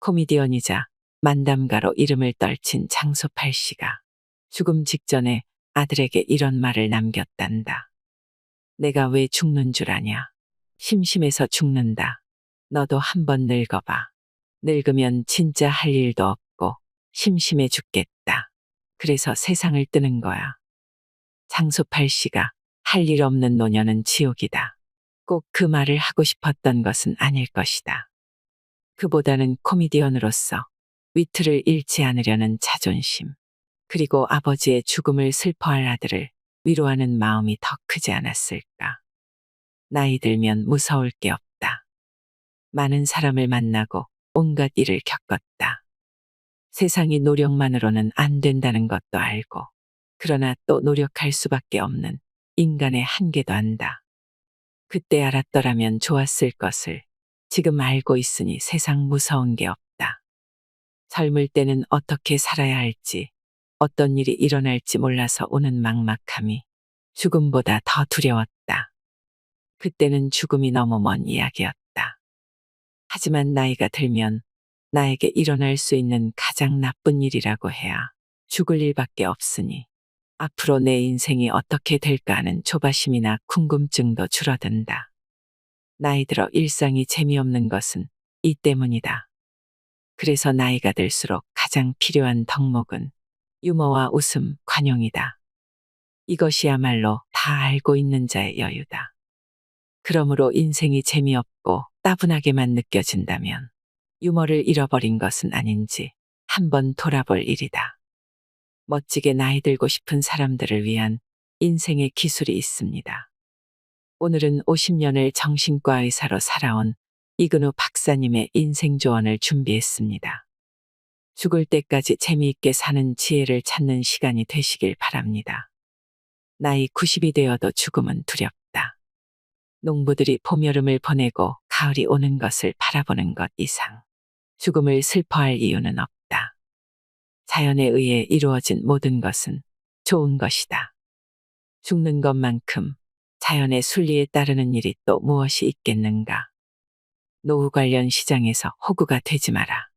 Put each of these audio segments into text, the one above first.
코미디언이자 만담가로 이름을 떨친 장소팔 씨가 죽음 직전에 아들에게 이런 말을 남겼단다. 내가 왜 죽는 줄 아냐? 심심해서 죽는다. 너도 한번 늙어봐. 늙으면 진짜 할 일도 없고 심심해 죽겠다. 그래서 세상을 뜨는 거야. 장소팔 씨가 할 일 없는 노년은 지옥이다. 꼭 그 말을 하고 싶었던 것은 아닐 것이다. 그보다는 코미디언으로서 위트를 잃지 않으려는 자존심, 그리고 아버지의 죽음을 슬퍼할 아들을 위로하는 마음이 더 크지 않았을까. 나이 들면 무서울 게 없다. 많은 사람을 만나고 온갖 일을 겪었다. 세상이 노력만으로는 안 된다는 것도 알고, 그러나 또 노력할 수밖에 없는 인간의 한계도 안다. 그때 알았더라면 좋았을 것을 지금 알고 있으니 세상 무서운 게 없다. 젊을 때는 어떻게 살아야 할지, 어떤 일이 일어날지 몰라서 오는 막막함이 죽음보다 더 두려웠다. 그때는 죽음이 너무 먼 이야기였다. 하지만 나이가 들면 나에게 일어날 수 있는 가장 나쁜 일이라고 해야 죽을 일밖에 없으니 앞으로 내 인생이 어떻게 될까 하는 조바심이나 궁금증도 줄어든다. 나이 들어 일상이 재미없는 것은 이 때문이다. 그래서 나이가 들수록 가장 필요한 덕목은 유머와 웃음, 관용이다. 이것이야말로 다 알고 있는 자의 여유다. 그러므로 인생이 재미없고 따분하게만 느껴진다면 유머를 잃어버린 것은 아닌지 한번 돌아볼 일이다. 멋지게 나이 들고 싶은 사람들을 위한 인생의 기술이 있습니다. 오늘은 50년을 정신과 의사로 살아온 이근우 박사님의 인생 조언을 준비했습니다. 죽을 때까지 재미있게 사는 지혜를 찾는 시간이 되시길 바랍니다. 나이 90이 되어도 죽음은 두렵다. 농부들이 봄, 여름을 보내고 가을이 오는 것을 바라보는 것 이상 죽음을 슬퍼할 이유는 없다. 자연에 의해 이루어진 모든 것은 좋은 것이다. 죽는 것만큼 자연의 순리에 따르는 일이 또 무엇이 있겠는가. 노후 관련 시장에서 호구가 되지 마라.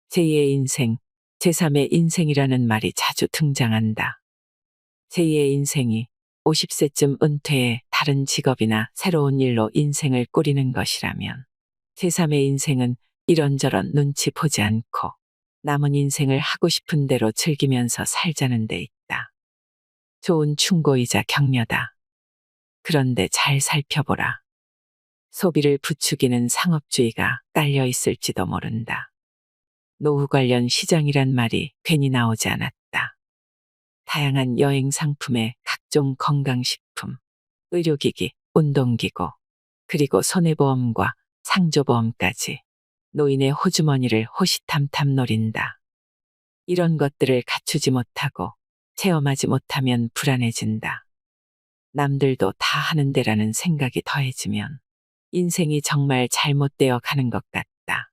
제2의 인생, 제3의 인생이라는 말이 자주 등장한다. 제2의 인생이 50세쯤 은퇴해 다른 직업이나 새로운 일로 인생을 꾸리는 것이라면, 제3의 인생은 이런저런 눈치 보지 않고 남은 인생을 하고 싶은 대로 즐기면서 살자는 데 있다. 좋은 충고이자 격려다. 그런데 잘 살펴보라. 소비를 부추기는 상업주의가 깔려 있을지도 모른다. 노후 관련 시장이란 말이 괜히 나오지 않았다. 다양한 여행 상품에 각종 건강식품, 의료기기, 운동기구, 그리고 손해보험과 상조보험까지 노인의 호주머니를 호시탐탐 노린다. 이런 것들을 갖추지 못하고 체험하지 못하면 불안해진다. 남들도 다 하는 데라는 생각이 더해지면 인생이 정말 잘못되어 가는 것 같다.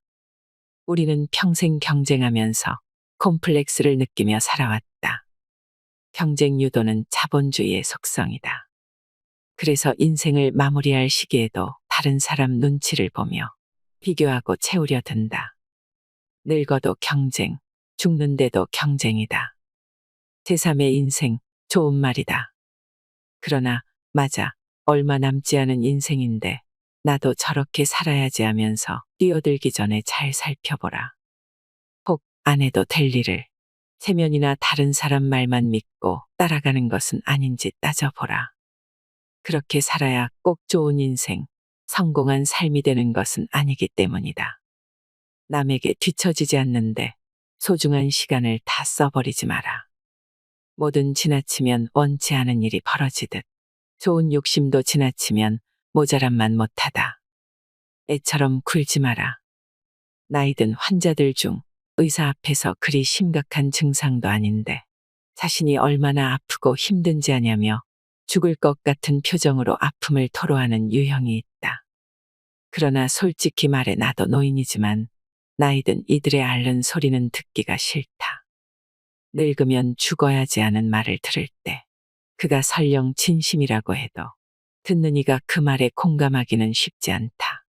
우리는 평생 경쟁하면서 콤플렉스를 느끼며 살아왔다. 경쟁 유도는 자본주의의 속성이다. 그래서 인생을 마무리할 시기에도 다른 사람 눈치를 보며 비교하고 채우려 든다. 늙어도 경쟁, 죽는데도 경쟁이다. 제3의 인생, 좋은 말이다. 그러나 맞아, 얼마 남지 않은 인생인데 나도 저렇게 살아야지 하면서 뛰어들기 전에 잘 살펴보라. 혹 안 해도 될 일을 체면이나 다른 사람 말만 믿고 따라가는 것은 아닌지 따져보라. 그렇게 살아야 꼭 좋은 인생, 성공한 삶이 되는 것은 아니기 때문이다. 남에게 뒤처지지 않는데 소중한 시간을 다 써버리지 마라. 뭐든 지나치면 원치 않은 일이 벌어지듯 좋은 욕심도 지나치면 모자람만 못하다. 애처럼 굴지 마라. 나이든 환자들 중 의사 앞에서 그리 심각한 증상도 아닌데 자신이 얼마나 아프고 힘든지 아냐며 죽을 것 같은 표정으로 아픔을 토로하는 유형이 있다. 그러나 솔직히 말해 나도 노인이지만 나이든 이들의 앓는 소리는 듣기가 싫다. 늙으면 죽어야지 하는 말을 들을 때 그가 설령 진심이라고 해도 듣는 이가 그 말에 공감하기는 쉽지 않다.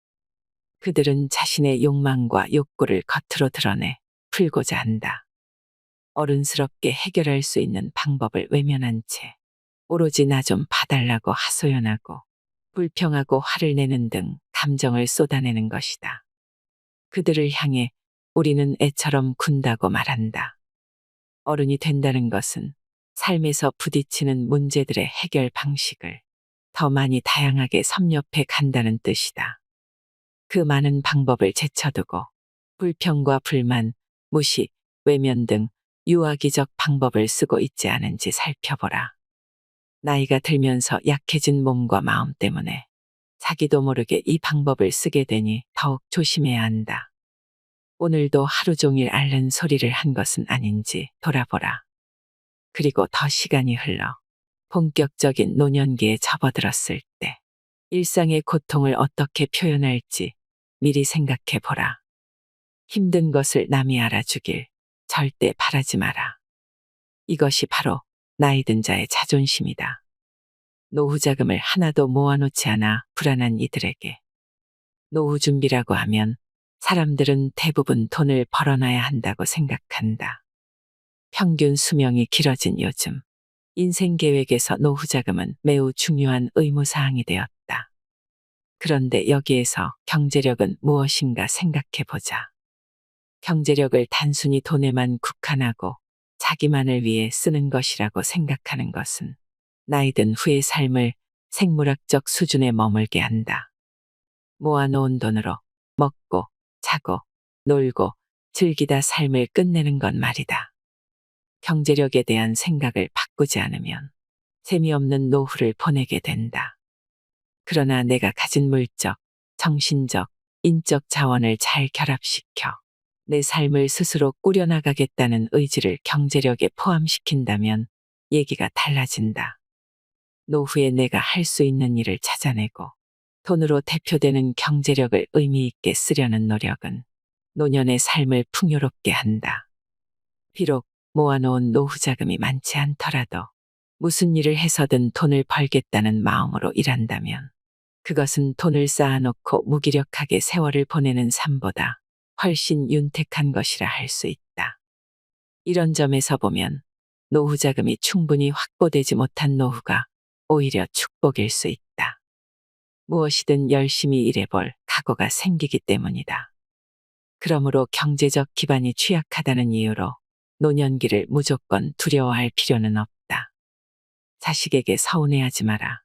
그들은 자신의 욕망과 욕구를 겉으로 드러내 풀고자 한다. 어른스럽게 해결할 수 있는 방법을 외면한 채 오로지 나 좀 봐달라고 하소연하고 불평하고 화를 내는 등 감정을 쏟아내는 것이다. 그들을 향해 우리는 애처럼 군다고 말한다. 어른이 된다는 것은 삶에서 부딪히는 문제들의 해결 방식을 더 많이 다양하게 섭렵해 간다는 뜻이다. 그 많은 방법을 제쳐두고 불평과 불만, 무시, 외면 등 유아기적 방법을 쓰고 있지 않은지 살펴보라. 나이가 들면서 약해진 몸과 마음 때문에 자기도 모르게 이 방법을 쓰게 되니 더욱 조심해야 한다. 오늘도 하루 종일 앓는 소리를 한 것은 아닌지 돌아보라. 그리고 더 시간이 흘러 본격적인 노년기에 접어들었을 때 일상의 고통을 어떻게 표현할지 미리 생각해 보라. 힘든 것을 남이 알아주길 절대 바라지 마라. 이것이 바로 나이 든 자의 자존심이다. 노후 자금을 하나도 모아놓지 않아 불안한 이들에게 노후 준비라고 하면 사람들은 대부분 돈을 벌어놔야 한다고 생각한다. 평균 수명이 길어진 요즘 인생 계획에서 노후 자금은 매우 중요한 의무사항이 되었다. 그런데 여기에서 경제력은 무엇인가 생각해 보자. 경제력을 단순히 돈에만 국한하고 자기만을 위해 쓰는 것이라고 생각하는 것은 나이든 후의 삶을 생물학적 수준에 머물게 한다. 모아놓은 돈으로 먹고 자고 놀고 즐기다 삶을 끝내는 건 말이다. 경제력에 대한 생각을 바꾸지 않으면 재미없는 노후를 보내게 된다. 그러나 내가 가진 물적, 정신적, 인적 자원을 잘 결합시켜 내 삶을 스스로 꾸려나가겠다는 의지를 경제력에 포함시킨다면 얘기가 달라진다. 노후에 내가 할 수 있는 일을 찾아내고 돈으로 대표되는 경제력을 의미 있게 쓰려는 노력은 노년의 삶을 풍요롭게 한다. 비록 모아놓은 노후 자금이 많지 않더라도 무슨 일을 해서든 돈을 벌겠다는 마음으로 일한다면 그것은 돈을 쌓아놓고 무기력하게 세월을 보내는 삶보다 훨씬 윤택한 것이라 할 수 있다. 이런 점에서 보면 노후 자금이 충분히 확보되지 못한 노후가 오히려 축복일 수 있다. 무엇이든 열심히 일해볼 각오가 생기기 때문이다. 그러므로 경제적 기반이 취약하다는 이유로 노년기를 무조건 두려워할 필요는 없다. 자식에게 서운해하지 마라.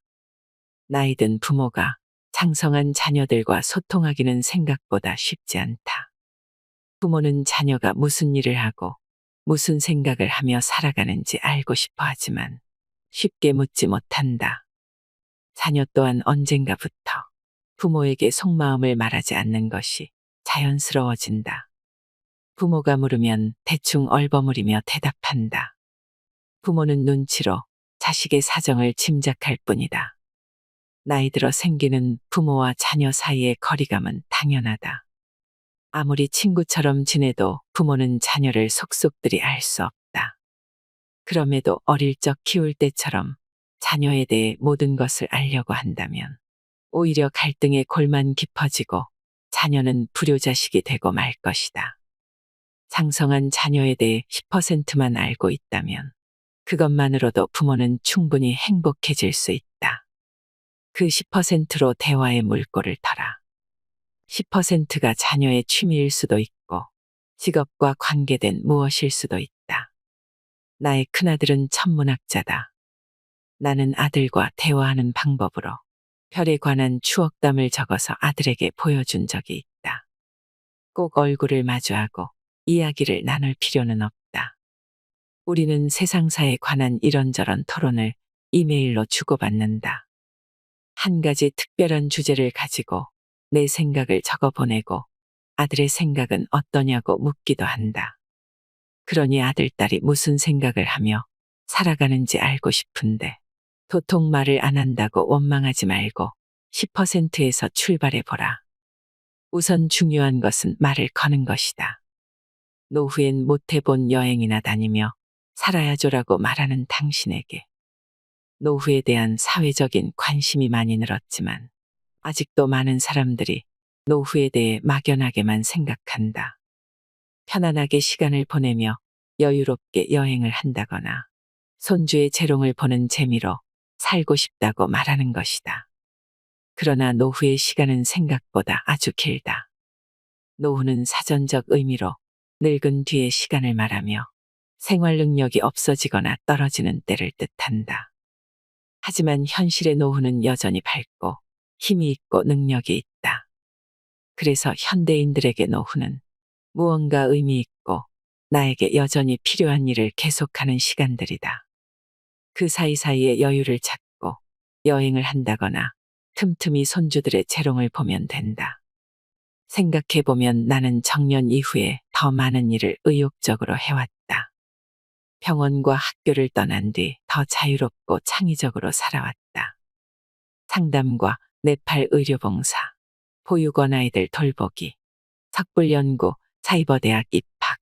나이든 부모가 장성한 자녀들과 소통하기는 생각보다 쉽지 않다. 부모는 자녀가 무슨 일을 하고 무슨 생각을 하며 살아가는지 알고 싶어 하지만 쉽게 묻지 못한다. 자녀 또한 언젠가부터 부모에게 속마음을 말하지 않는 것이 자연스러워진다. 부모가 물으면 대충 얼버무리며 대답한다. 부모는 눈치로 자식의 사정을 짐작할 뿐이다. 나이 들어 생기는 부모와 자녀 사이의 거리감은 당연하다. 아무리 친구처럼 지내도 부모는 자녀를 속속들이 알 수 없다. 그럼에도 어릴 적 키울 때처럼 자녀에 대해 모든 것을 알려고 한다면 오히려 갈등의 골만 깊어지고 자녀는 불효자식이 되고 말 것이다. 장성한 자녀에 대해 10%만 알고 있다면 그것만으로도 부모는 충분히 행복해질 수 있다. 그 10%로 대화의 물꼬를 터라. 10%가 자녀의 취미일 수도 있고 직업과 관계된 무엇일 수도 있다. 나의 큰아들은 천문학자다. 나는 아들과 대화하는 방법으로 별에 관한 추억담을 적어서 아들에게 보여준 적이 있다. 꼭 얼굴을 마주하고 이야기를 나눌 필요는 없다. 우리는 세상사에 관한 이런저런 토론을 이메일로 주고받는다. 한 가지 특별한 주제를 가지고 내 생각을 적어보내고 아들의 생각은 어떠냐고 묻기도 한다. 그러니 아들, 딸이 무슨 생각을 하며 살아가는지 알고 싶은데 도통 말을 안 한다고 원망하지 말고 10%에서 출발해보라. 우선 중요한 것은 말을 거는 것이다. 노후엔 못해본 여행이나 다니며 살아야죠라고 말하는 당신에게 노후에 대한 사회적인 관심이 많이 늘었지만 아직도 많은 사람들이 노후에 대해 막연하게만 생각한다. 편안하게 시간을 보내며 여유롭게 여행을 한다거나 손주의 재롱을 보는 재미로 살고 싶다고 말하는 것이다. 그러나 노후의 시간은 생각보다 아주 길다. 노후는 사전적 의미로 늙은 뒤의 시간을 말하며 생활 능력이 없어지거나 떨어지는 때를 뜻한다. 하지만 현실의 노후는 여전히 밝고 힘이 있고 능력이 있다. 그래서 현대인들에게 노후는 무언가 의미 있고 나에게 여전히 필요한 일을 계속하는 시간들이다. 그 사이사이에 여유를 찾고 여행을 한다거나 틈틈이 손주들의 재롱을 보면 된다. 생각해보면 나는 정년 이후에 더 많은 일을 의욕적으로 해왔다. 병원과 학교를 떠난 뒤 더 자유롭고 창의적으로 살아왔다. 상담과 네팔 의료봉사, 보육원 아이들 돌보기, 석불연구, 사이버대학 입학,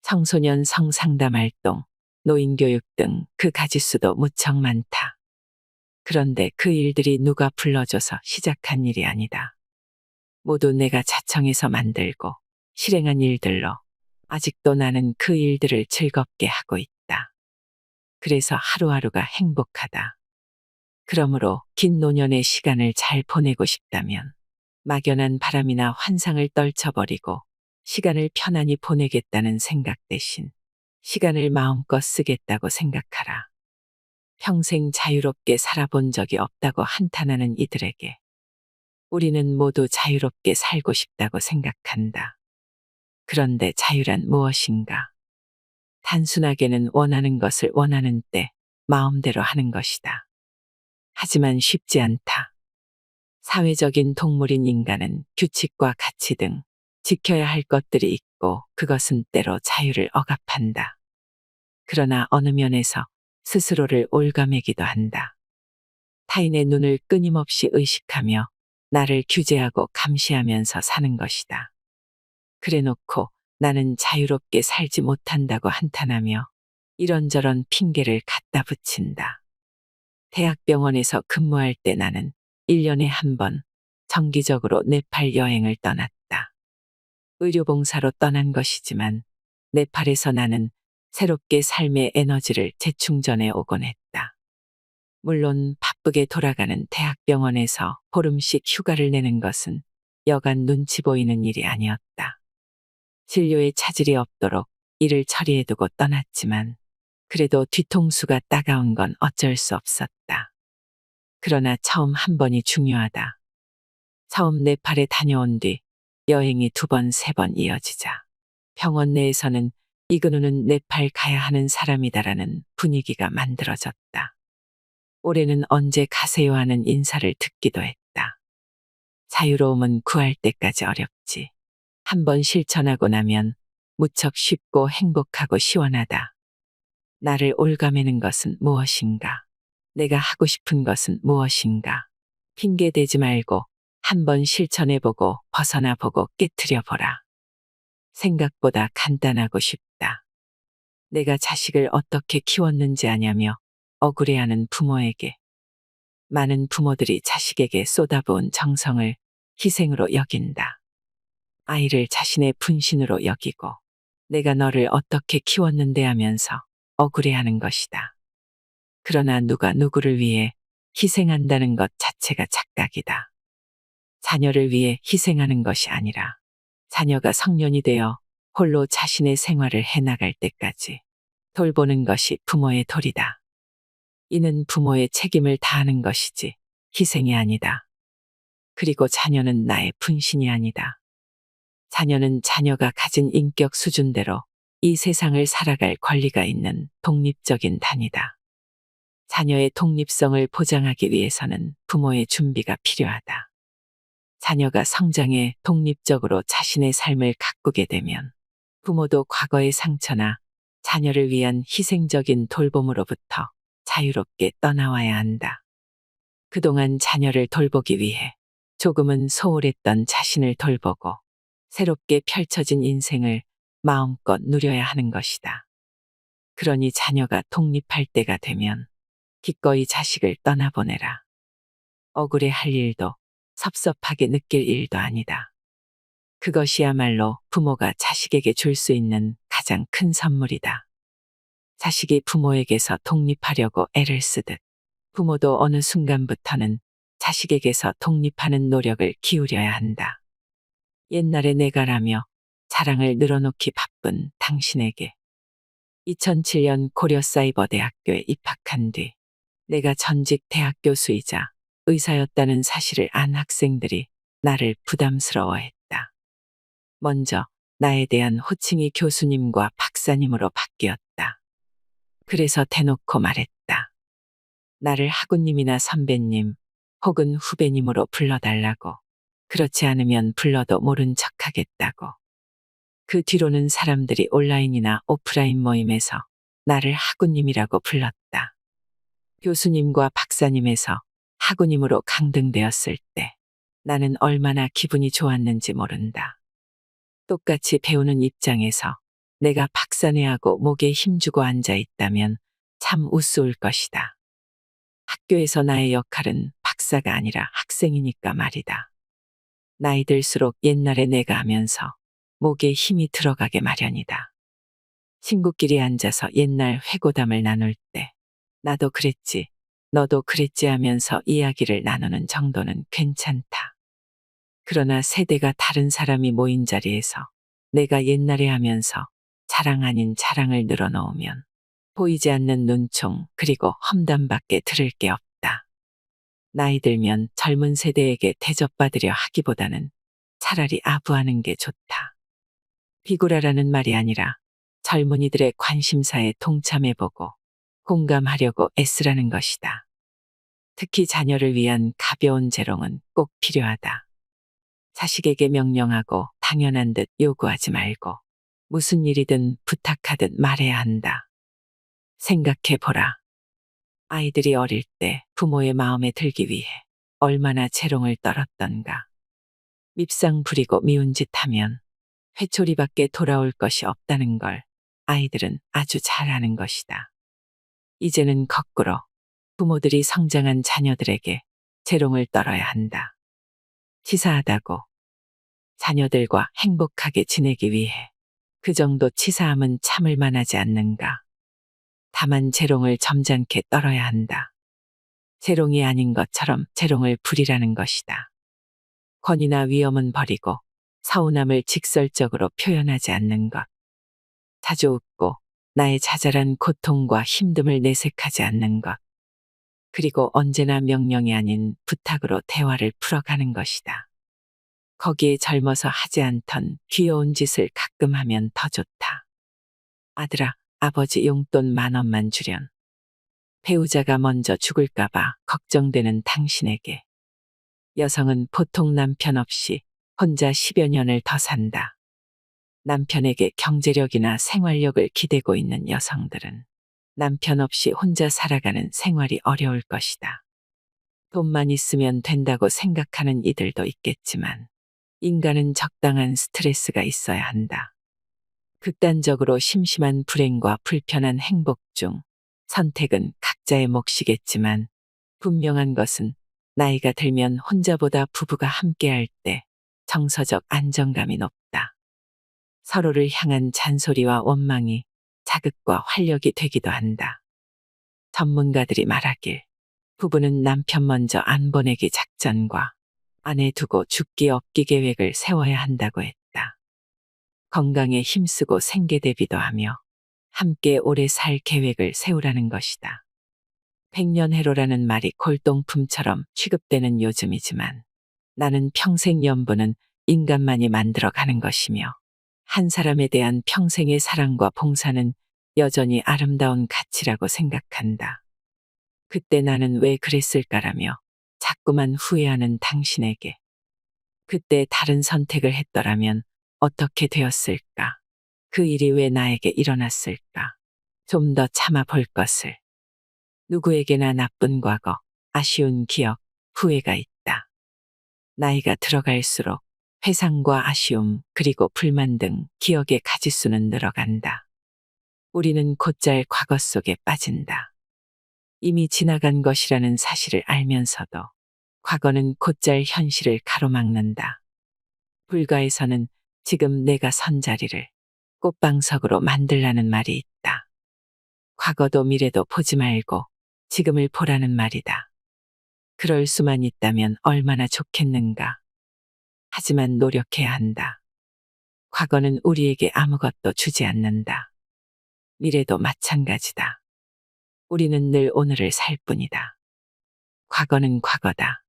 청소년 성상담 활동, 노인교육 등 그 가짓수도 무척 많다. 그런데 그 일들이 누가 불러줘서 시작한 일이 아니다. 모두 내가 자청해서 만들고 실행한 일들로 아직도 나는 그 일들을 즐겁게 하고 있다. 그래서 하루하루가 행복하다. 그러므로 긴 노년의 시간을 잘 보내고 싶다면 막연한 바람이나 환상을 떨쳐버리고 시간을 편안히 보내겠다는 생각 대신 시간을 마음껏 쓰겠다고 생각하라. 평생 자유롭게 살아본 적이 없다고 한탄하는 이들에게 우리는 모두 자유롭게 살고 싶다고 생각한다. 그런데 자유란 무엇인가? 단순하게는 원하는 것을 원하는 때 마음대로 하는 것이다. 하지만 쉽지 않다. 사회적인 동물인 인간은 규칙과 가치 등 지켜야 할 것들이 있고 그것은 때로 자유를 억압한다. 그러나 어느 면에서 스스로를 올가매기도 한다. 타인의 눈을 끊임없이 의식하며 나를 규제하고 감시하면서 사는 것이다. 그래놓고 나는 자유롭게 살지 못한다고 한탄하며 이런저런 핑계를 갖다 붙인다. 대학병원에서 근무할 때 나는 1년에 한 번 정기적으로 네팔 여행을 떠났다. 의료봉사로 떠난 것이지만 네팔에서 나는 새롭게 삶의 에너지를 재충전해 오곤 했다. 물론 바쁘게 돌아가는 대학병원에서 보름씩 휴가를 내는 것은 여간 눈치 보이는 일이 아니었다. 진료에 차질이 없도록 일을 처리해두고 떠났지만 그래도 뒤통수가 따가운 건 어쩔 수 없었다. 그러나 처음 한 번이 중요하다. 처음 네팔에 다녀온 뒤 여행이 2번, 3번 이어지자 병원 내에서는 이근우는 네팔 가야 하는 사람이다라는 분위기가 만들어졌다. 올해는 언제 가세요 하는 인사를 듣기도 했다. 자유로움은 구할 때까지 어렵지. 한번 실천하고 나면 무척 쉽고 행복하고 시원하다. 나를 올가매는 것은 무엇인가? 내가 하고 싶은 것은 무엇인가? 핑계 대지 말고 한번 실천해보고 벗어나보고 깨트려보라. 생각보다 간단하고 쉽다. 내가 자식을 어떻게 키웠는지 아냐며 억울해하는 부모에게 많은 부모들이 자식에게 쏟아부은 정성을 희생으로 여긴다. 아이를 자신의 분신으로 여기고 내가 너를 어떻게 키웠는데 하면서 억울해하는 것이다. 그러나 누가 누구를 위해 희생한다는 것 자체가 착각이다. 자녀를 위해 희생하는 것이 아니라 자녀가 성년이 되어 홀로 자신의 생활을 해나갈 때까지 돌보는 것이 부모의 도리다. 이는 부모의 책임을 다하는 것이지 희생이 아니다. 그리고 자녀는 나의 분신이 아니다. 자녀는 자녀가 가진 인격 수준대로 이 세상을 살아갈 권리가 있는 독립적인 단위다. 자녀의 독립성을 보장하기 위해서는 부모의 준비가 필요하다. 자녀가 성장해 독립적으로 자신의 삶을 가꾸게 되면 부모도 과거의 상처나 자녀를 위한 희생적인 돌봄으로부터 자유롭게 떠나와야 한다. 그동안 자녀를 돌보기 위해 조금은 소홀했던 자신을 돌보고 새롭게 펼쳐진 인생을 마음껏 누려야 하는 것이다. 그러니 자녀가 독립할 때가 되면 기꺼이 자식을 떠나보내라. 억울해 할 일도 섭섭하게 느낄 일도 아니다. 그것이야말로 부모가 자식에게 줄 수 있는 가장 큰 선물이다. 자식이 부모에게서 독립하려고 애를 쓰듯 부모도 어느 순간부터는 자식에게서 독립하는 노력을 기울여야 한다. 옛날에 내가라며 자랑을 늘어놓기 바쁜 당신에게 2007년 고려사이버대학교에 입학한 뒤 내가 전직 대학 교수이자 의사였다는 사실을 안 학생들이 나를 부담스러워했다. 먼저 나에 대한 호칭이 교수님과 박사님으로 바뀌었다. 그래서 대놓고 말했다. 나를 하구님이나 선배님 혹은 후배님으로 불러달라고. 그렇지 않으면 불러도 모른 척하겠다고. 그 뒤로는 사람들이 온라인이나 오프라인 모임에서 나를 하구님이라고 불렀다. 교수님과 박사님에서 하구님으로 강등되었을 때 나는 얼마나 기분이 좋았는지 모른다. 똑같이 배우는 입장에서 내가 박사네하고 목에 힘주고 앉아 있다면 참 우스울 것이다. 학교에서 나의 역할은 박사가 아니라 학생이니까 말이다. 나이 들수록 옛날에 내가 하면서 목에 힘이 들어가게 마련이다. 친구끼리 앉아서 옛날 회고담을 나눌 때 나도 그랬지, 너도 그랬지 하면서 이야기를 나누는 정도는 괜찮다. 그러나 세대가 다른 사람이 모인 자리에서 내가 옛날에 하면서 자랑 아닌 자랑을 늘어놓으면 보이지 않는 눈총 그리고 험담밖에 들을 게 없다. 나이 들면 젊은 세대에게 대접받으려 하기보다는 차라리 아부하는 게 좋다. 비굴하라는 말이 아니라 젊은이들의 관심사에 동참해보고 공감하려고 애쓰라는 것이다. 특히 자녀를 위한 가벼운 재롱은 꼭 필요하다. 자식에게 명령하고 당연한 듯 요구하지 말고 무슨 일이든 부탁하듯 말해야 한다. 생각해보라. 아이들이 어릴 때 부모의 마음에 들기 위해 얼마나 재롱을 떨었던가. 밉상 부리고 미운 짓 하면 회초리밖에 돌아올 것이 없다는 걸 아이들은 아주 잘 아는 것이다. 이제는 거꾸로 부모들이 성장한 자녀들에게 재롱을 떨어야 한다. 치사하다고. 자녀들과 행복하게 지내기 위해 그 정도 치사함은 참을 만하지 않는가. 다만 재롱을 점잖게 떨어야 한다. 재롱이 아닌 것처럼 재롱을 부리라는 것이다. 권위나 위엄은 버리고 서운함을 직설적으로 표현하지 않는 것. 자주 웃고 나의 자잘한 고통과 힘듦을 내색하지 않는 것. 그리고 언제나 명령이 아닌 부탁으로 대화를 풀어가는 것이다. 거기에 젊어서 하지 않던 귀여운 짓을 가끔 하면 더 좋다. 아들아, 아버지 용돈 10,000원만 주련. 배우자가 먼저 죽을까봐 걱정되는 당신에게. 여성은 보통 남편 없이 혼자 10여 년을 더 산다. 남편에게 경제력이나 생활력을 기대고 있는 여성들은 남편 없이 혼자 살아가는 생활이 어려울 것이다. 돈만 있으면 된다고 생각하는 이들도 있겠지만 인간은 적당한 스트레스가 있어야 한다. 극단적으로 심심한 불행과 불편한 행복 중 선택은 각자의 몫이겠지만 분명한 것은 나이가 들면 혼자보다 부부가 함께할 때 정서적 안정감이 높다. 서로를 향한 잔소리와 원망이 자극과 활력이 되기도 한다. 전문가들이 말하길 부부는 남편 먼저 안 보내기 작전과 아내 두고 죽기 없기 계획을 세워야 한다고 했다. 건강에 힘쓰고 생계 대비도 하며 함께 오래 살 계획을 세우라는 것이다. 백년해로라는 말이 골동품처럼 취급되는 요즘이지만 나는 평생 연분은 인간만이 만들어가는 것이며 한 사람에 대한 평생의 사랑과 봉사는 여전히 아름다운 가치라고 생각한다. 그때 나는 왜 그랬을까라며 자꾸만 후회하는 당신에게 그때 다른 선택을 했더라면 어떻게 되었을까? 그 일이 왜 나에게 일어났을까? 좀 더 참아볼 것을. 누구에게나 나쁜 과거, 아쉬운 기억, 후회가 있다. 나이가 들어갈수록 회상과 아쉬움 그리고 불만 등 기억의 가지수는 늘어간다. 우리는 곧잘 과거 속에 빠진다. 이미 지나간 것이라는 사실을 알면서도 과거는 곧잘 현실을 가로막는다. 불가에서는 지금 내가 선 자리를 꽃방석으로 만들라는 말이 있다. 과거도 미래도 보지 말고 지금을 보라는 말이다. 그럴 수만 있다면 얼마나 좋겠는가. 하지만 노력해야 한다. 과거는 우리에게 아무것도 주지 않는다. 미래도 마찬가지다. 우리는 늘 오늘을 살 뿐이다. 과거는 과거다.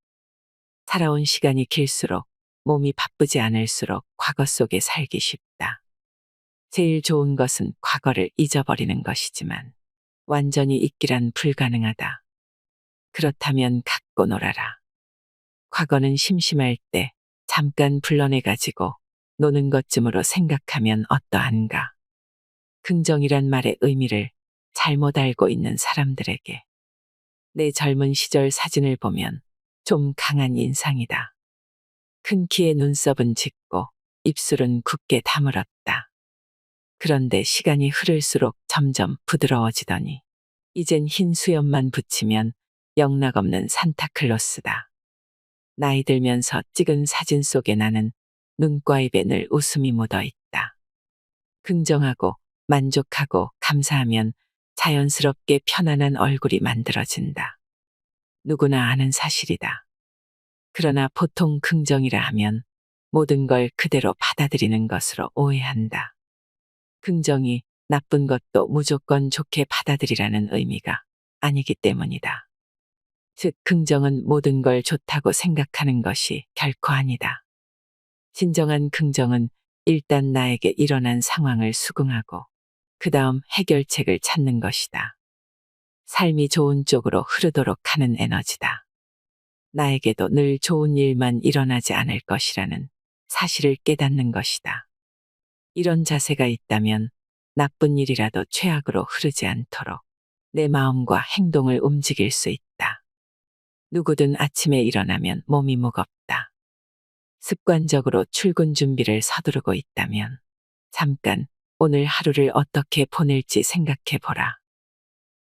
살아온 시간이 길수록 몸이 바쁘지 않을수록 과거 속에 살기 쉽다. 제일 좋은 것은 과거를 잊어버리는 것이지만 완전히 잊기란 불가능하다. 그렇다면 갖고 놀아라. 과거는 심심할 때 잠깐 불러내가지고 노는 것쯤으로 생각하면 어떠한가. 긍정이란 말의 의미를 잘못 알고 있는 사람들에게 내 젊은 시절 사진을 보면 좀 강한 인상이다. 큰 키에 눈썹은 짙고 입술은 굳게 다물었다. 그런데 시간이 흐를수록 점점 부드러워지더니 이젠 흰 수염만 붙이면 영락없는 산타클로스다. 나이 들면서 찍은 사진 속에 나는 눈과 입에 늘 웃음이 묻어 있다. 긍정하고 만족하고 감사하면 자연스럽게 편안한 얼굴이 만들어진다. 누구나 아는 사실이다. 그러나 보통 긍정이라 하면 모든 걸 그대로 받아들이는 것으로 오해한다. 긍정이 나쁜 것도 무조건 좋게 받아들이라는 의미가 아니기 때문이다. 즉, 긍정은 모든 걸 좋다고 생각하는 것이 결코 아니다. 진정한 긍정은 일단 나에게 일어난 상황을 수긍하고 그 다음 해결책을 찾는 것이다. 삶이 좋은 쪽으로 흐르도록 하는 에너지다. 나에게도 늘 좋은 일만 일어나지 않을 것이라는 사실을 깨닫는 것이다. 이런 자세가 있다면 나쁜 일이라도 최악으로 흐르지 않도록 내 마음과 행동을 움직일 수 있다. 누구든 아침에 일어나면 몸이 무겁다. 습관적으로 출근 준비를 서두르고 있다면 잠깐 오늘 하루를 어떻게 보낼지 생각해 보라.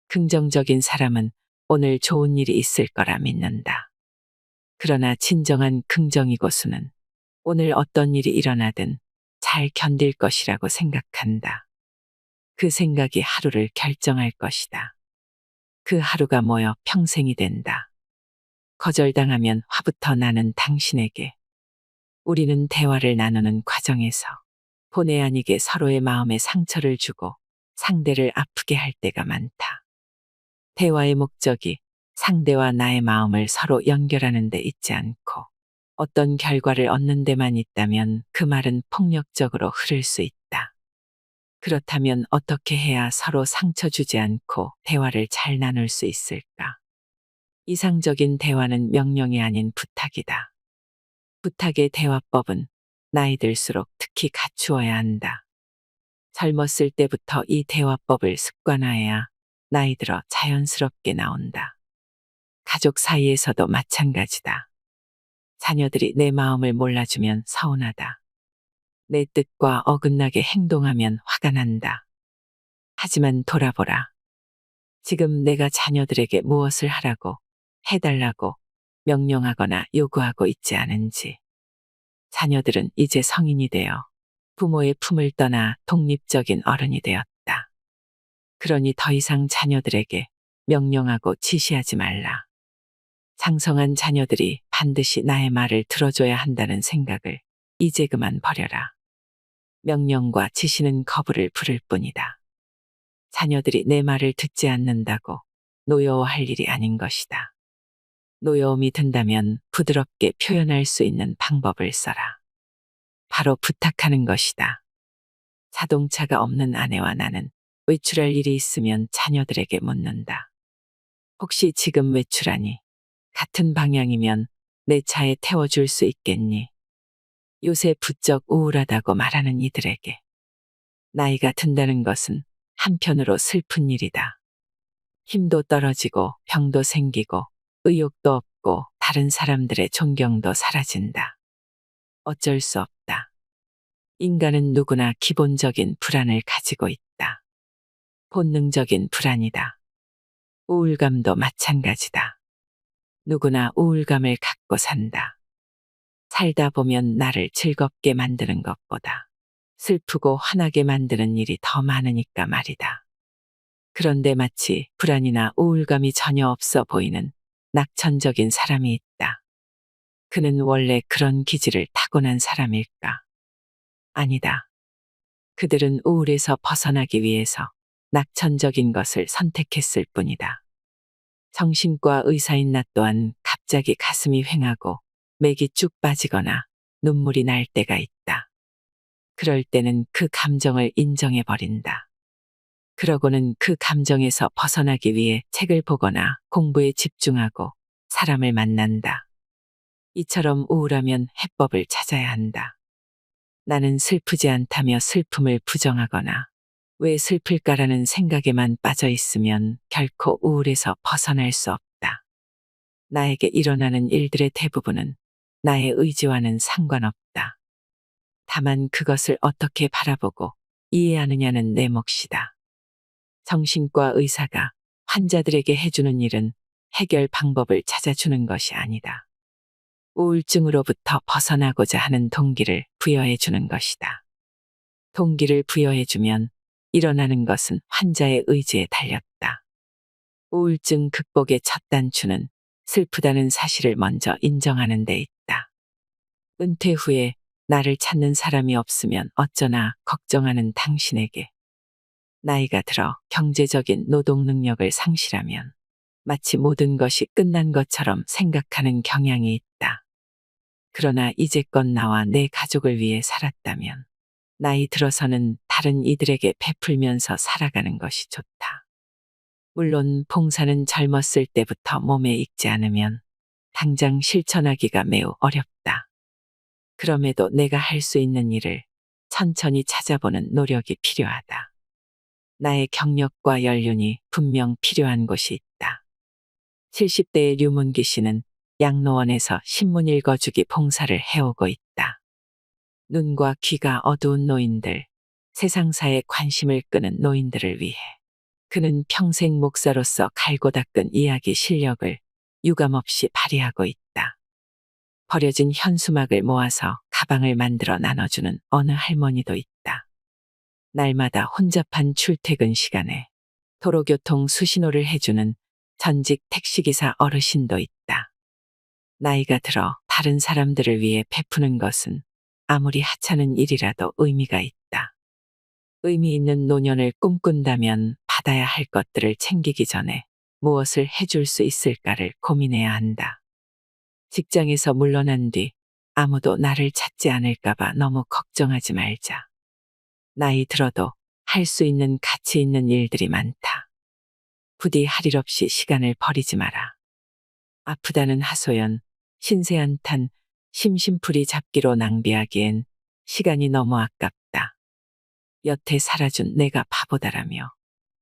긍정적인 사람은 오늘 좋은 일이 있을 거라 믿는다. 그러나 진정한 긍정이고수는 오늘 어떤 일이 일어나든 잘 견딜 것이라고 생각한다. 그 생각이 하루를 결정할 것이다. 그 하루가 모여 평생이 된다. 거절당하면 화부터 나는 당신에게. 우리는 대화를 나누는 과정에서 본의 아니게 서로의 마음에 상처를 주고 상대를 아프게 할 때가 많다. 대화의 목적이 상대와 나의 마음을 서로 연결하는 데 있지 않고 어떤 결과를 얻는 데만 있다면 그 말은 폭력적으로 흐를 수 있다. 그렇다면 어떻게 해야 서로 상처 주지 않고 대화를 잘 나눌 수 있을까? 이상적인 대화는 명령이 아닌 부탁이다. 부탁의 대화법은 나이 들수록 특히 갖추어야 한다. 젊었을 때부터 이 대화법을 습관화해야 나이 들어 자연스럽게 나온다. 가족 사이에서도 마찬가지다. 자녀들이 내 마음을 몰라주면 서운하다. 내 뜻과 어긋나게 행동하면 화가 난다. 하지만 돌아보라. 지금 내가 자녀들에게 무엇을 하라고, 해달라고, 명령하거나 요구하고 있지 않은지. 자녀들은 이제 성인이 되어 부모의 품을 떠나 독립적인 어른이 되었다. 그러니 더 이상 자녀들에게 명령하고 지시하지 말라. 장성한 자녀들이 반드시 나의 말을 들어줘야 한다는 생각을 이제 그만 버려라. 명령과 지시는 거부를 부를 뿐이다. 자녀들이 내 말을 듣지 않는다고 노여워할 일이 아닌 것이다. 노여움이 든다면 부드럽게 표현할 수 있는 방법을 써라. 바로 부탁하는 것이다. 자동차가 없는 아내와 나는 외출할 일이 있으면 자녀들에게 묻는다. 혹시 지금 외출하니? 같은 방향이면 내 차에 태워줄 수 있겠니? 요새 부쩍 우울하다고 말하는 이들에게. 나이가 든다는 것은 한편으로 슬픈 일이다. 힘도 떨어지고 병도 생기고 의욕도 없고 다른 사람들의 존경도 사라진다. 어쩔 수 없다. 인간은 누구나 기본적인 불안을 가지고 있다. 본능적인 불안이다. 우울감도 마찬가지다. 누구나 우울감을 갖고 산다. 살다 보면 나를 즐겁게 만드는 것보다 슬프고 화나게 만드는 일이 더 많으니까 말이다. 그런데 마치 불안이나 우울감이 전혀 없어 보이는 낙천적인 사람이 있다. 그는 원래 그런 기질을 타고난 사람일까? 아니다. 그들은 우울에서 벗어나기 위해서 낙천적인 것을 선택했을 뿐이다. 정신과 의사인 나 또한 갑자기 가슴이 횡하고 맥이 쭉 빠지거나 눈물이 날 때가 있다. 그럴 때는 그 감정을 인정해 버린다. 그러고는 그 감정에서 벗어나기 위해 책을 보거나 공부에 집중하고 사람을 만난다. 이처럼 우울하면 해법을 찾아야 한다. 나는 슬프지 않다며 슬픔을 부정하거나 왜 슬플까라는 생각에만 빠져 있으면 결코 우울에서 벗어날 수 없다. 나에게 일어나는 일들의 대부분은 나의 의지와는 상관없다. 다만 그것을 어떻게 바라보고 이해하느냐는 내 몫이다. 정신과 의사가 환자들에게 해주는 일은 해결 방법을 찾아주는 것이 아니다. 우울증으로부터 벗어나고자 하는 동기를 부여해 주는 것이다. 동기를 부여해 주면 일어나는 것은 환자의 의지에 달렸다. 우울증 극복의 첫 단추는 슬프다는 사실을 먼저 인정하는 데 있다. 은퇴 후에 나를 찾는 사람이 없으면 어쩌나 걱정하는 당신에게 나이가 들어 경제적인 노동 능력을 상실하면 마치 모든 것이 끝난 것처럼 생각하는 경향이 있다. 그러나 이제껏 나와 내 가족을 위해 살았다면 나이 들어서는 다른 이들에게 베풀면서 살아가는 것이 좋다. 물론 봉사는 젊었을 때부터 몸에 익지 않으면 당장 실천하기가 매우 어렵다. 그럼에도 내가 할 수 있는 일을 천천히 찾아보는 노력이 필요하다. 나의 경력과 연륜이 분명 필요한 곳이 있다. 70대의 류문기 씨는 양로원에서 신문 읽어주기 봉사를 해오고 있다. 눈과 귀가 어두운 노인들, 세상사에 관심을 끄는 노인들을 위해 그는 평생 목사로서 갈고 닦은 이야기 실력을 유감없이 발휘하고 있다. 버려진 현수막을 모아서 가방을 만들어 나눠주는 어느 할머니도 있다. 날마다 혼잡한 출퇴근 시간에 도로교통 수신호를 해주는 전직 택시기사 어르신도 있다. 나이가 들어 다른 사람들을 위해 베푸는 것은 아무리 하찮은 일이라도 의미가 있다. 의미 있는 노년을 꿈꾼다면 받아야 할 것들을 챙기기 전에 무엇을 해줄 수 있을까를 고민해야 한다. 직장에서 물러난 뒤 아무도 나를 찾지 않을까봐 너무 걱정하지 말자. 나이 들어도 할 수 있는 가치 있는 일들이 많다. 부디 할 일 없이 시간을 버리지 마라. 아프다는 하소연, 신세한탄, 심심풀이 잡기로 낭비하기엔 시간이 너무 아깝다. 여태 살아준 내가 바보다라며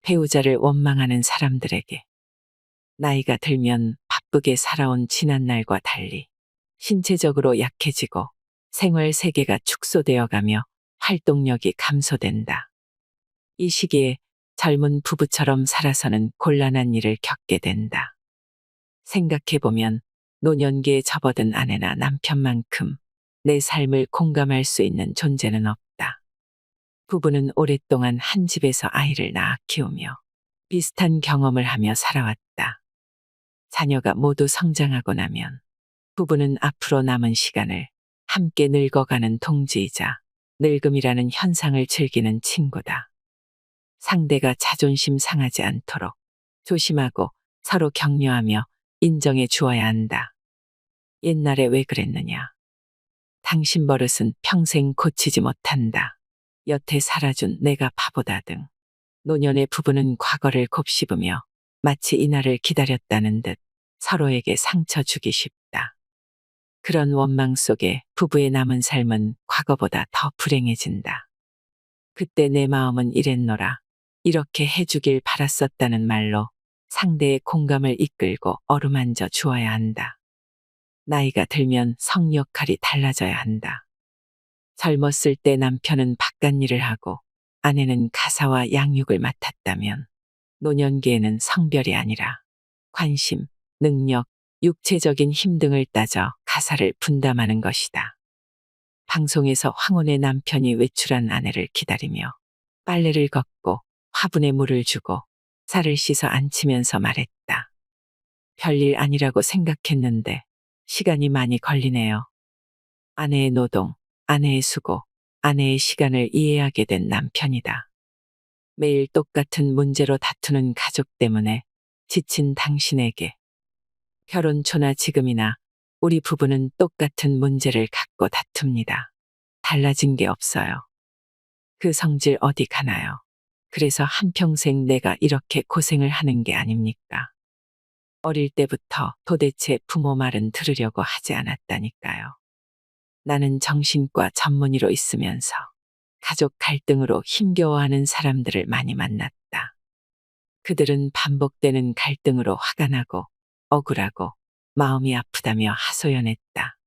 배우자를 원망하는 사람들에게 나이가 들면 바쁘게 살아온 지난날과 달리 신체적으로 약해지고 생활 세계가 축소되어 가며 활동력이 감소된다. 이 시기에 젊은 부부처럼 살아서는 곤란한 일을 겪게 된다. 생각해보면 노년기에 접어든 아내나 남편만큼 내 삶을 공감할 수 있는 존재는 없다. 부부는 오랫동안 한 집에서 아이를 낳아 키우며 비슷한 경험을 하며 살아왔다. 자녀가 모두 성장하고 나면 부부는 앞으로 남은 시간을 함께 늙어가는 동지이자 늙음이라는 현상을 즐기는 친구다. 상대가 자존심 상하지 않도록 조심하고 서로 격려하며 인정해 주어야 한다. 옛날에 왜 그랬느냐? 당신 버릇은 평생 고치지 못한다. 여태 살아준 내가 바보다 등 노년의 부부는 과거를 곱씹으며 마치 이날을 기다렸다는 듯 서로에게 상처 주기 쉽다. 그런 원망 속에 부부의 남은 삶은 과거보다 더 불행해진다. 그때 내 마음은 이랬노라. 이렇게 해주길 바랐었다는 말로 상대의 공감을 이끌고 어루만져 주어야 한다. 나이가 들면 성 역할이 달라져야 한다. 젊었을 때 남편은 바깥일을 하고 아내는 가사와 양육을 맡았다면 노년기에는 성별이 아니라 관심, 능력, 육체적인 힘 등을 따져 가사를 분담하는 것이다. 방송에서 황혼의 남편이 외출한 아내를 기다리며 빨래를 걷고 화분에 물을 주고 살을 씻어 앉히면서 말했다. 별일 아니라고 생각했는데 시간이 많이 걸리네요. 아내의 노동, 아내의 수고, 아내의 시간을 이해하게 된 남편이다. 매일 똑같은 문제로 다투는 가족 때문에 지친 당신에게 결혼 초나 지금이나 우리 부부는 똑같은 문제를 갖고 다툽니다. 달라진 게 없어요. 그 성질 어디 가나요? 그래서 한평생 내가 이렇게 고생을 하는 게 아닙니까? 어릴 때부터 도대체 부모 말은 들으려고 하지 않았다니까요. 나는 정신과 전문의로 있으면서 가족 갈등으로 힘겨워하는 사람들을 많이 만났다. 그들은 반복되는 갈등으로 화가 나고 억울하고 마음이 아프다며 하소연했다.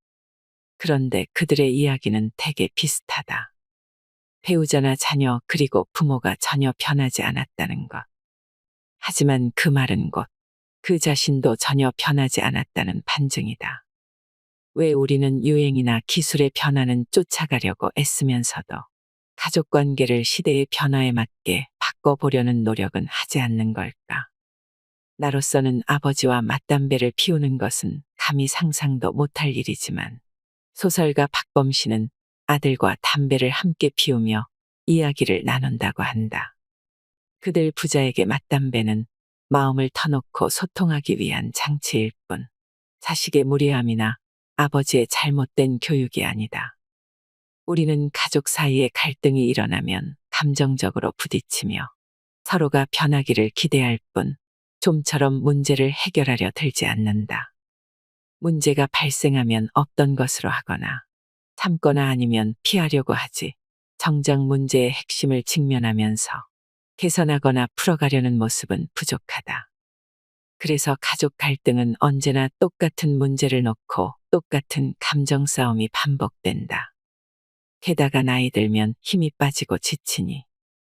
그런데 그들의 이야기는 되게 비슷하다. 배우자나 자녀 그리고 부모가 전혀 변하지 않았다는 것. 하지만 그 말은 곧 그 자신도 전혀 변하지 않았다는 반증이다. 왜 우리는 유행이나 기술의 변화는 쫓아가려고 애쓰면서도 가족 관계를 시대의 변화에 맞게 바꿔보려는 노력은 하지 않는 걸까? 나로서는 아버지와 맞담배를 피우는 것은 감히 상상도 못할 일이지만 소설가 박범신은 아들과 담배를 함께 피우며 이야기를 나눈다고 한다. 그들 부자에게 맞담배는 마음을 터놓고 소통하기 위한 장치일 뿐 자식의 무례함이나 아버지의 잘못된 교육이 아니다. 우리는 가족 사이에 갈등이 일어나면 감정적으로 부딪히며 서로가 변하기를 기대할 뿐 좀처럼 문제를 해결하려 들지 않는다. 문제가 발생하면 없던 것으로 하거나 참거나 아니면 피하려고 하지 정작 문제의 핵심을 직면하면서 개선하거나 풀어가려는 모습은 부족하다. 그래서 가족 갈등은 언제나 똑같은 문제를 놓고 똑같은 감정 싸움이 반복된다. 게다가 나이 들면 힘이 빠지고 지치니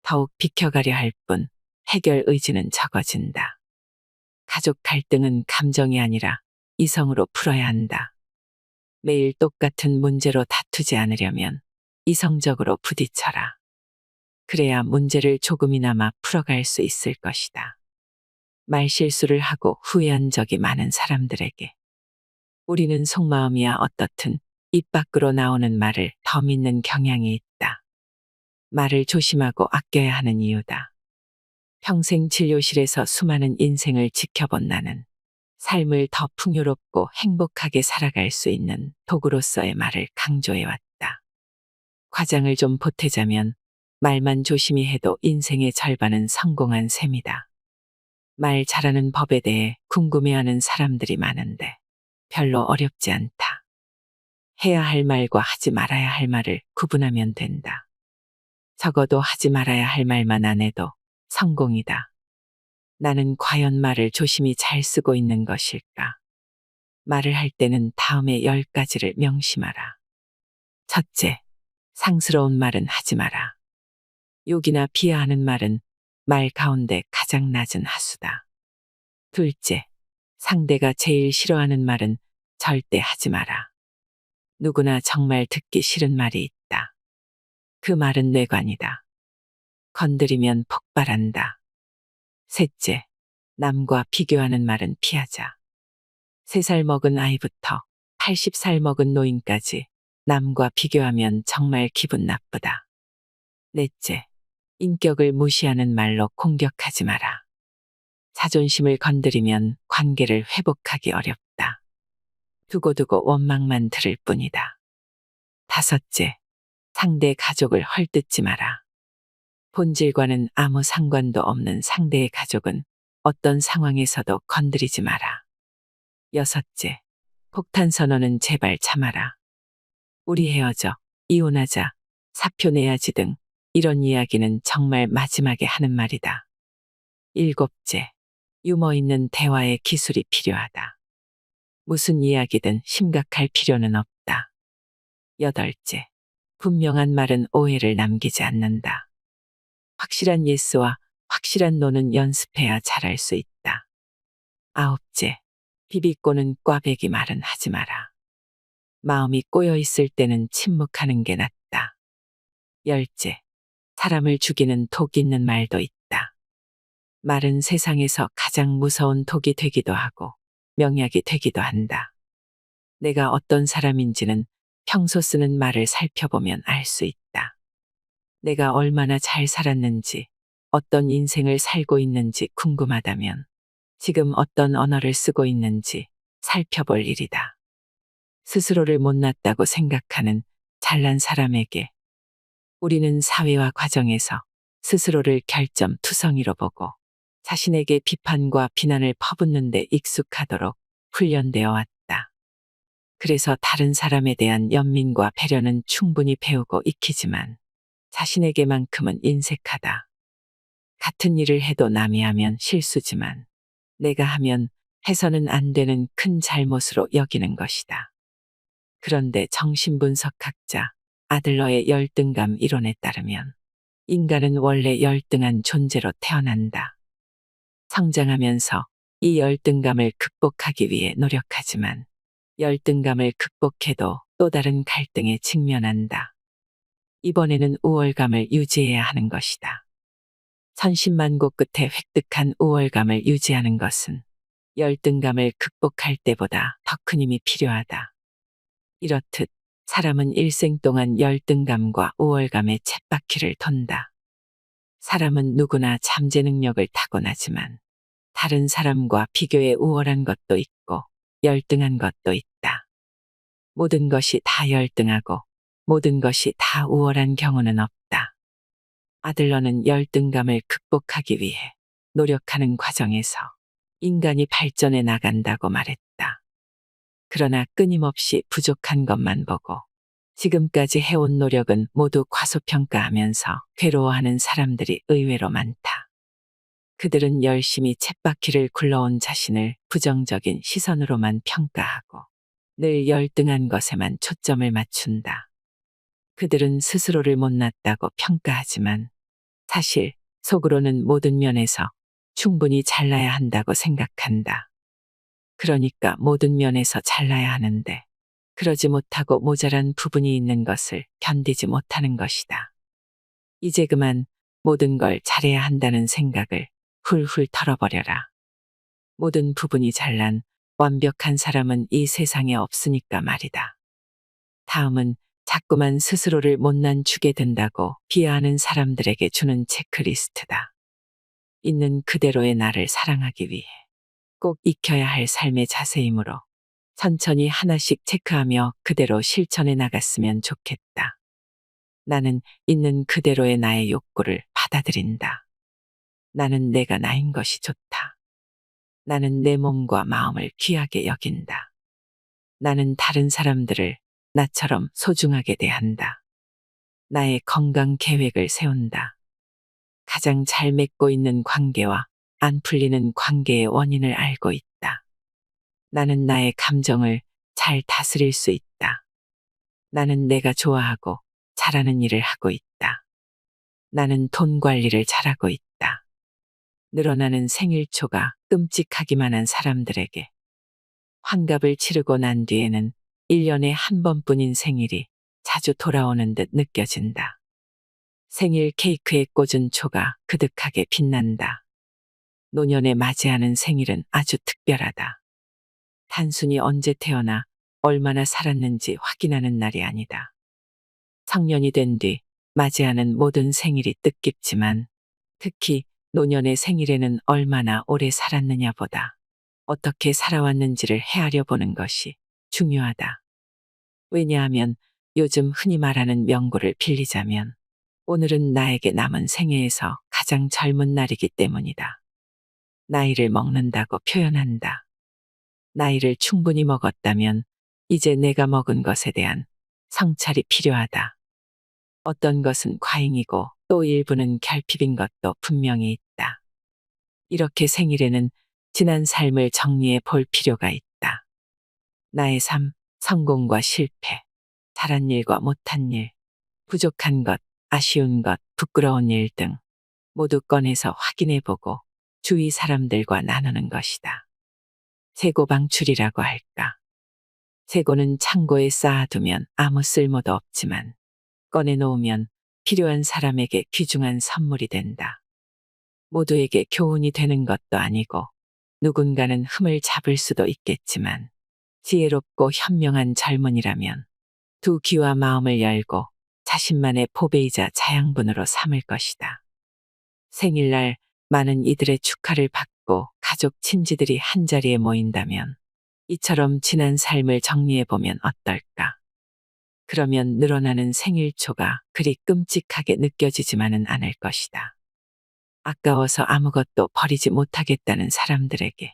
더욱 비켜가려 할 뿐 해결 의지는 적어진다. 가족 갈등은 감정이 아니라 이성으로 풀어야 한다. 매일 똑같은 문제로 다투지 않으려면 이성적으로 부딪혀라. 그래야 문제를 조금이나마 풀어갈 수 있을 것이다. 말실수를 하고 후회한 적이 많은 사람들에게 우리는 속마음이야 어떻든 입 밖으로 나오는 말을 더 믿는 경향이 있다. 말을 조심하고 아껴야 하는 이유다. 평생 진료실에서 수많은 인생을 지켜본 나는 삶을 더 풍요롭고 행복하게 살아갈 수 있는 도구로서의 말을 강조해왔다. 과장을 좀 보태자면 말만 조심히 해도 인생의 절반은 성공한 셈이다. 말 잘하는 법에 대해 궁금해하는 사람들이 많은데 별로 어렵지 않다. 해야 할 말과 하지 말아야 할 말을 구분하면 된다. 적어도 하지 말아야 할 말만 안 해도 성공이다. 나는 과연 말을 조심히 잘 쓰고 있는 것일까? 말을 할 때는 다음의 10가지를 명심하라. 첫째, 상스러운 말은 하지 마라. 욕이나 비하하는 말은 말 가운데 가장 낮은 하수다. 둘째, 상대가 제일 싫어하는 말은 절대 하지 마라. 누구나 정말 듣기 싫은 말이 있다. 그 말은 뇌관이다. 건드리면 폭발한다. 셋째, 남과 비교하는 말은 피하자. 3살 먹은 아이부터 80살 먹은 노인까지 남과 비교하면 정말 기분 나쁘다. 넷째, 인격을 무시하는 말로 공격하지 마라. 자존심을 건드리면 관계를 회복하기 어렵다. 두고두고 원망만 들을 뿐이다. 다섯째, 상대 가족을 헐뜯지 마라. 본질과는 아무 상관도 없는 상대의 가족은 어떤 상황에서도 건드리지 마라. 여섯째, 폭탄 선언은 제발 참아라. 우리 헤어져, 이혼하자, 사표 내야지 등 이런 이야기는 정말 마지막에 하는 말이다. 일곱째, 유머 있는 대화의 기술이 필요하다. 무슨 이야기든 심각할 필요는 없다. 여덟째, 분명한 말은 오해를 남기지 않는다. 확실한 예스와 확실한 노는 연습해야 잘할 수 있다. 아홉째, 비비꼬는 꽈배기 말은 하지 마라. 마음이 꼬여 있을 때는 침묵하는 게 낫다. 열째, 사람을 죽이는 독 있는 말도 있다. 말은 세상에서 가장 무서운 독이 되기도 하고 명약이 되기도 한다. 내가 어떤 사람인지는 평소 쓰는 말을 살펴보면 알 수 있다. 내가 얼마나 잘 살았는지, 어떤 인생을 살고 있는지 궁금하다면 지금 어떤 언어를 쓰고 있는지 살펴볼 일이다. 스스로를 못났다고 생각하는 잘난 사람에게 우리는 사회와 과정에서 스스로를 결점투성이로 보고 자신에게 비판과 비난을 퍼붓는 데 익숙하도록 훈련되어 왔다. 그래서 다른 사람에 대한 연민과 배려는 충분히 배우고 익히지만 자신에게만큼은 인색하다. 같은 일을 해도 남이 하면 실수지만 내가 하면 해서는 안 되는 큰 잘못으로 여기는 것이다. 그런데 정신분석학자 아들러의 열등감 이론에 따르면 인간은 원래 열등한 존재로 태어난다. 성장하면서 이 열등감을 극복하기 위해 노력하지만 열등감을 극복해도 또 다른 갈등에 직면한다. 이번에는 우월감을 유지해야 하는 것이다. 천신만고 끝에 획득한 우월감을 유지하는 것은 열등감을 극복할 때보다 더 큰 힘이 필요하다. 이렇듯 사람은 일생 동안 열등감과 우월감의 쳇바퀴를 돈다. 사람은 누구나 잠재 능력을 타고나지만 다른 사람과 비교해 우월한 것도 있고 열등한 것도 있다. 모든 것이 다 열등하고 모든 것이 다 우월한 경우는 없다. 아들러는 열등감을 극복하기 위해 노력하는 과정에서 인간이 발전해 나간다고 말했다. 그러나 끊임없이 부족한 것만 보고 지금까지 해온 노력은 모두 과소평가하면서 괴로워하는 사람들이 의외로 많다. 그들은 열심히 쳇바퀴를 굴러온 자신을 부정적인 시선으로만 평가하고 늘 열등한 것에만 초점을 맞춘다. 그들은 스스로를 못났다고 평가하지만 사실 속으로는 모든 면에서 충분히 잘나야 한다고 생각한다. 그러니까 모든 면에서 잘나야 하는데 그러지 못하고 모자란 부분이 있는 것을 견디지 못하는 것이다. 이제 그만 모든 걸 잘해야 한다는 생각을 훌훌 털어버려라. 모든 부분이 잘난 완벽한 사람은 이 세상에 없으니까 말이다. 다음은 자꾸만 스스로를 못난 주게 된다고 비하하는 사람들에게 주는 체크리스트다. 있는 그대로의 나를 사랑하기 위해 꼭 익혀야 할 삶의 자세이므로 천천히 하나씩 체크하며 그대로 실천해 나갔으면 좋겠다. 나는 있는 그대로의 나의 욕구를 받아들인다. 나는 내가 나인 것이 좋다. 나는 내 몸과 마음을 귀하게 여긴다. 나는 다른 사람들을 나처럼 소중하게 대한다. 나의 건강 계획을 세운다. 가장 잘 맺고 있는 관계와 안 풀리는 관계의 원인을 알고 있다. 나는 나의 감정을 잘 다스릴 수 있다. 나는 내가 좋아하고 잘하는 일을 하고 있다. 나는 돈 관리를 잘하고 있다. 늘어나는 생일초가 끔찍하기만 한 사람들에게 환갑을 치르고 난 뒤에는 1년에 한 번뿐인 생일이 자주 돌아오는 듯 느껴진다. 생일 케이크에 꽂은 초가 그득하게 빛난다. 노년에 맞이하는 생일은 아주 특별하다. 단순히 언제 태어나 얼마나 살았는지 확인하는 날이 아니다. 성년이 된 뒤 맞이하는 모든 생일이 뜻깊지만 특히 노년의 생일에는 얼마나 오래 살았느냐보다 어떻게 살아왔는지를 헤아려 보는 것이 중요하다. 왜냐하면 요즘 흔히 말하는 명구를 빌리자면 오늘은 나에게 남은 생애에서 가장 젊은 날이기 때문이다. 나이를 먹는다고 표현한다. 나이를 충분히 먹었다면 이제 내가 먹은 것에 대한 성찰이 필요하다. 어떤 것은 과잉이고 또 일부는 결핍인 것도 분명히 있다. 이렇게 생일에는 지난 삶을 정리해 볼 필요가 있다. 나의 삶, 성공과 실패, 잘한 일과 못한 일, 부족한 것, 아쉬운 것, 부끄러운 일 등 모두 꺼내서 확인해 보고 주위 사람들과 나누는 것이다. 재고 방출이라고 할까. 재고는 창고에 쌓아두면 아무 쓸모도 없지만 꺼내놓으면 필요한 사람에게 귀중한 선물이 된다. 모두에게 교훈이 되는 것도 아니고 누군가는 흠을 잡을 수도 있겠지만 지혜롭고 현명한 젊은이라면 두 귀와 마음을 열고 자신만의 보배이자 자양분으로 삼을 것이다. 생일날 많은 이들의 축하를 받고 가족 친지들이 한자리에 모인다면 이처럼 지난 삶을 정리해보면 어떨까? 그러면 늘어나는 생일초가 그리 끔찍하게 느껴지지만은 않을 것이다. 아까워서 아무것도 버리지 못하겠다는 사람들에게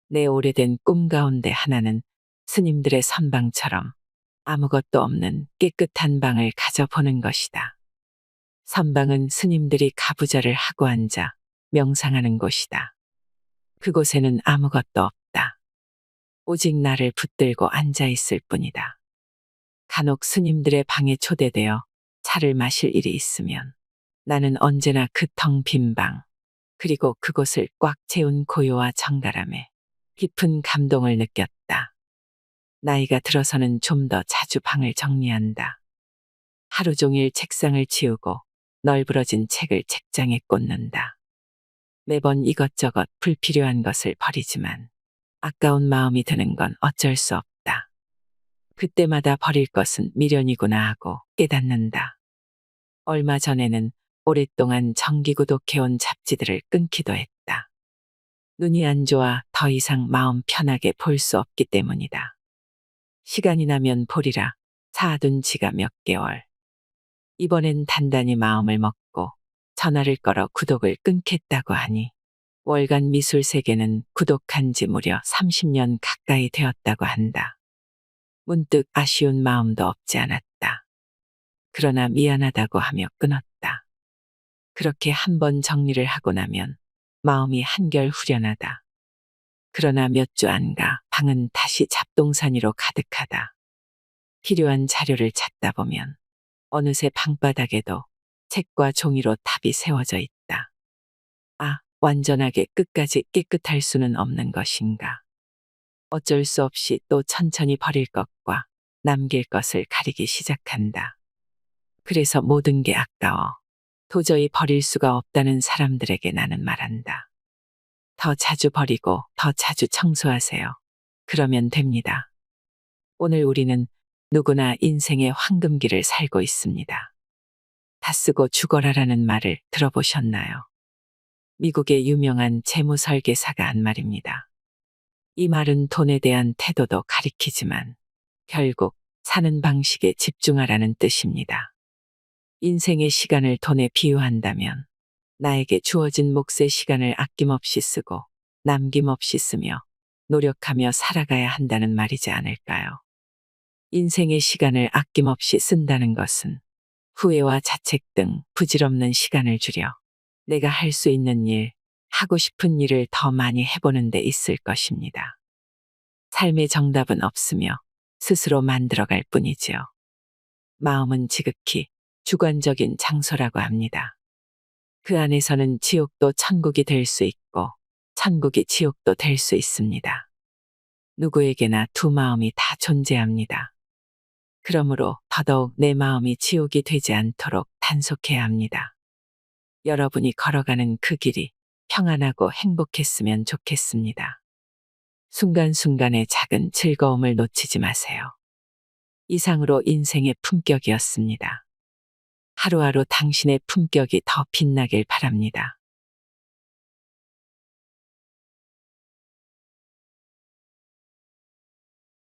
내 오래된 꿈 가운데 하나는 스님들의 선방처럼 아무것도 없는 깨끗한 방을 가져보는 것이다. 선방은 스님들이 가부좌를 하고 앉아 명상하는 곳이다. 그곳에는 아무것도 없다. 오직 나를 붙들고 앉아 있을 뿐이다. 간혹 스님들의 방에 초대되어 차를 마실 일이 있으면 나는 언제나 그 텅 빈 방, 그리고 그곳을 꽉 채운 고요와 정갈함에 깊은 감동을 느꼈다. 나이가 들어서는 좀 더 자주 방을 정리한다. 하루 종일 책상을 치우고 널브러진 책을 책장에 꽂는다. 매번 이것저것 불필요한 것을 버리지만 아까운 마음이 드는 건 어쩔 수 없다. 그때마다 버릴 것은 미련이구나 하고 깨닫는다. 얼마 전에는 오랫동안 정기구독해온 잡지들을 끊기도 했다. 눈이 안 좋아 더 이상 마음 편하게 볼 수 없기 때문이다. 시간이 나면 보리라 사둔 지가 몇 개월. 이번엔 단단히 마음을 먹고 전화를 걸어 구독을 끊겠다고 하니 월간 미술세계는 구독한 지 무려 30년 가까이 되었다고 한다. 문득 아쉬운 마음도 없지 않았다. 그러나 미안하다고 하며 끊었다. 그렇게 한 번 정리를 하고 나면 마음이 한결 후련하다. 그러나 몇 주 안 가 방은 다시 잡동사니로 가득하다. 필요한 자료를 찾다 보면 어느새 방바닥에도 책과 종이로 탑이 세워져 있다. 아, 완전하게 끝까지 깨끗할 수는 없는 것인가. 어쩔 수 없이 또 천천히 버릴 것과 남길 것을 가리기 시작한다. 그래서 모든 게 아까워 도저히 버릴 수가 없다는 사람들에게 나는 말한다. 더 자주 버리고 더 자주 청소하세요. 그러면 됩니다. 오늘 우리는 누구나 인생의 황금기를 살고 있습니다. 다 쓰고 죽어라라는 말을 들어보셨나요? 미국의 유명한 재무설계사가 한 말입니다. 이 말은 돈에 대한 태도도 가리키지만 결국 사는 방식에 집중하라는 뜻입니다. 인생의 시간을 돈에 비유한다면 나에게 주어진 몫의 시간을 아낌없이 쓰고 남김없이 쓰며 노력하며 살아가야 한다는 말이지 않을까요? 인생의 시간을 아낌없이 쓴다는 것은 후회와 자책 등 부질없는 시간을 줄여 내가 할 수 있는 일, 하고 싶은 일을 더 많이 해보는 데 있을 것입니다. 삶의 정답은 없으며 스스로 만들어갈 뿐이지요. 마음은 지극히 주관적인 장소라고 합니다. 그 안에서는 지옥도 천국이 될 수 있고 천국이 지옥도 될 수 있습니다. 누구에게나 두 마음이 다 존재합니다. 그러므로 더더욱 내 마음이 지옥이 되지 않도록 단속해야 합니다. 여러분이 걸어가는 그 길이 평안하고 행복했으면 좋겠습니다. 순간순간의 작은 즐거움을 놓치지 마세요. 이상으로 인생의 품격이었습니다. 하루하루 당신의 품격이 더 빛나길 바랍니다.